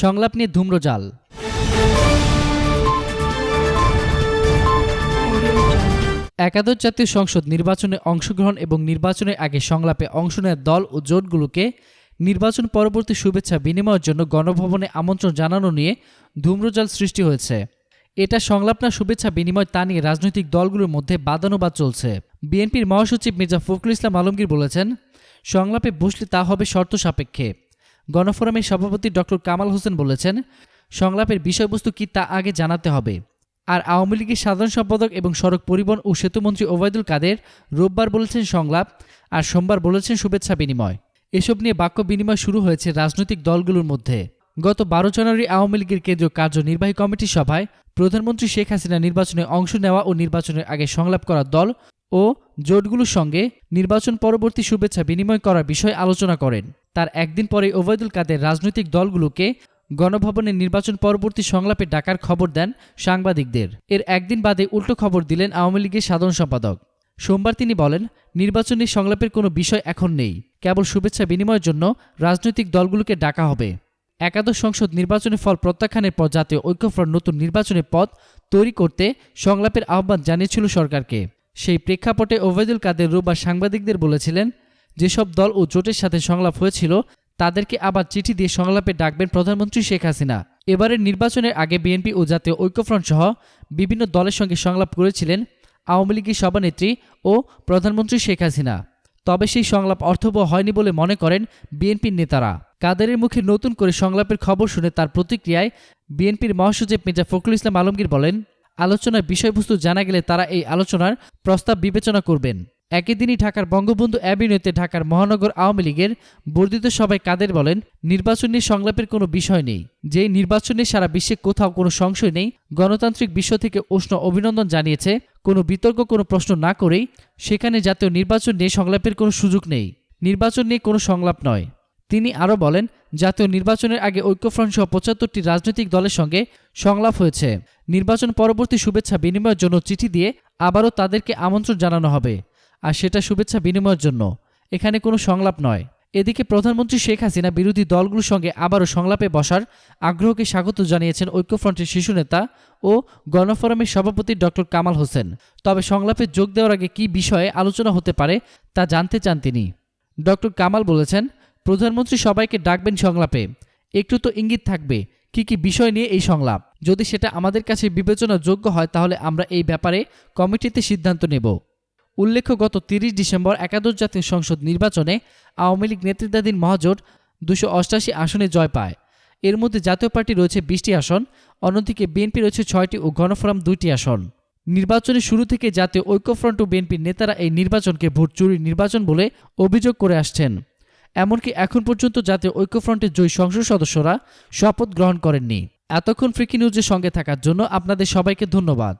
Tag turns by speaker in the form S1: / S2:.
S1: সংলাপ নিয়ে ধূম্রজাল। একাদশ জাতীয় সংসদ নির্বাচনে অংশগ্রহণ এবং নির্বাচনের আগে সংলাপে অংশ নেওয়া দল ও জোটগুলোকে নির্বাচন পরবর্তী শুভেচ্ছা বিনিময়ের জন্য গণভবনে আমন্ত্রণ জানানো নিয়ে ধূম্রজাল সৃষ্টি হয়েছে। এটা সংলাপ না শুভেচ্ছা বিনিময় তা নিয়ে রাজনৈতিক দলগুলোর মধ্যে বাদানুবাদ চলছে। বিএনপির মহাসচিব মির্জা ফখরুল ইসলাম আলমগীর বলেছেন, সংলাপে বসলে তা হবে শর্ত সাপেক্ষে। গণফোরামের সভাপতি ডক্টর কামাল হোসেন বলেছেন, সংলাপের বিষয়বস্তু কি তা আগে জানাতে হবে। আর আওয়ামী লীগের সাধারণ সম্পাদক এবং সড়ক পরিবহন ও সেতুমন্ত্রী ওবায়দুল কাদের রোববার বলেছেন সংলাপ, আর সোমবার বলেছেন শুভেচ্ছা বিনিময়। এসব নিয়ে বাক্য বিনিময় শুরু হয়েছে রাজনৈতিক দলগুলোর মধ্যে। গত 12 জানুয়ারি আওয়ামী লীগের কেন্দ্রীয় কার্যনির্বাহী কমিটির সভায় প্রধানমন্ত্রী শেখ হাসিনা নির্বাচনে অংশ নেওয়া ও নির্বাচনের আগে সংলাপ করা দল ও জোটগুলোর সঙ্গে নির্বাচন পরবর্তী শুভেচ্ছা বিনিময় করার বিষয়ে আলোচনা করেন। তার একদিন পরে ওবায়দুল কাদের রাজনৈতিক দলগুলোকে গণভবনে নির্বাচন পরবর্তী সংলাপে ডাকার খবর দেন সাংবাদিকদের। এর একদিন বাদে উল্টো খবর দিলেন আওয়ামী লীগের সাধারণ সম্পাদক। সোমবার তিনি বলেন, নির্বাচনী সংলাপের কোনো বিষয় এখন নেই, কেবল শুভেচ্ছা বিনিময়ের জন্য রাজনৈতিক দলগুলোকে ডাকা হবে। একাদশ সংসদ নির্বাচনের ফল প্রত্যাখ্যানের পর জাতীয় ঐক্যফ্রন্ট নতুন নির্বাচনের পথ তৈরি করতে সংলাপের আহ্বান জানিয়েছিল সরকারকে। সেই প্রেক্ষাপটে ওবায়দুল কাদের রোববার সাংবাদিকদের বলেছিলেন, যেসব দল ও জোটের সাথে সংলাপ হয়েছিল তাদেরকে আবার চিঠি দিয়ে সংলাপে ডাকবেন প্রধানমন্ত্রী শেখ হাসিনা। এবারের নির্বাচনের আগে বিএনপি ও জাতীয় ঐক্যফ্রন্ট সহ বিভিন্ন দলের সঙ্গে সংলাপ করেছিলেন আওয়ামী লীগের সভানেত্রী ও প্রধানমন্ত্রী শেখ হাসিনা। তবে সেই সংলাপ অর্থবহ হয়নি বলে মনে করেন বিএনপির নেতারা। কাদেরের মুখে নতুন করে সংলাপের খবর শুনে তার প্রতিক্রিয়ায় বিএনপির মহাসচিব মির্জা ফখরুল ইসলাম আলমগীর বলেন, আলোচনার বিষয়বস্তু জানা গেলে তারা এই আলোচনার প্রস্তাব বিবেচনা করবেন। একই দিনই ঢাকার বঙ্গবন্ধু অ্যাভিনিউতে ঢাকার মহানগর আওয়ামী লীগের বর্ধিত সভায় কাদের বলেন, নির্বাচন নিয়ে সংলাপের কোনো বিষয় নেই। যেই নির্বাচনে সারা বিশ্বে কোথাও কোনো সংশয় নেই, গণতান্ত্রিক বিশ্ব থেকে উষ্ণ অভিনন্দন জানিয়েছে, কোনো বিতর্ক কোনো প্রশ্ন না করেই সেখানে জাতীয় নির্বাচন নিয়ে সংলাপের কোনো সুযোগ নেই, নির্বাচন নিয়ে কোনো সংলাপ নয়। তিনি আরও বলেন, জাতীয় নির্বাচনের আগে ঐক্যফ্রন্ট সহ 75টি রাজনৈতিক দলের সঙ্গে সংলাপ হয়েছে। নির্বাচন পরবর্তী শুভেচ্ছা বিনিময়ের জন্য চিঠি দিয়ে আবারও তাদেরকে আমন্ত্রণ জানানো হবে, আর সেটা শুভেচ্ছা বিনিময়ের জন্য, এখানে কোনো সংলাপ নয়। এদিকে প্রধানমন্ত্রী শেখ হাসিনা বিরোধী দলগুলোর সঙ্গে আবারও সংলাপে বসার আগ্রহকে স্বাগত জানিয়েছেন ঐক্যফ্রন্টের শীর্ষ নেতা ও গণফোরামের সভাপতি ডক্টর কামাল হোসেন। তবে সংলাপে যোগ দেওয়ার আগে কী বিষয়ে আলোচনা হতে পারে তা জানতে চান তিনি। ডক্টর কামাল বলেছেন, প্রধানমন্ত্রী সবাইকে ডাকবেন সংলাপে, একটু তো ইঙ্গিত থাকবে কি কি বিষয় নিয়ে এই সংলাপ। যদি সেটা আমাদের কাছে বিবেচনাযোগ্য হয় তাহলে আমরা এই ব্যাপারে কমিটিতে সিদ্ধান্ত নেব। উল্লেখ্য, গত 30 ডিসেম্বর একাদশ জাতীয় সংসদ নির্বাচনে আওয়ামী লীগ নেতৃত্বাধীন মহাজোট 288 আসনে জয় পায়। এর মধ্যে জাতীয় পার্টি রয়েছে 20টি আসন, অন্যদিকে বিএনপি রয়েছে 6টি ও গণফোরাম 2টি আসন। নির্বাচনের শুরু থেকে জাতীয় ঐক্যফ্রন্ট ও বিএনপির নেতারা এই নির্বাচনকে ভোট চুরির নির্বাচন বলে অভিযোগ করে আসছেন। এমনকি এখন পর্যন্ত জাতীয় ঐক্যফ্রন্টের জয়ী সংসদ সদস্যরা শপথ গ্রহণ করেননি। এতক্ষণ ফ্রিকি নিউজের সঙ্গে থাকার জন্য আপনাদের সবাইকে ধন্যবাদ।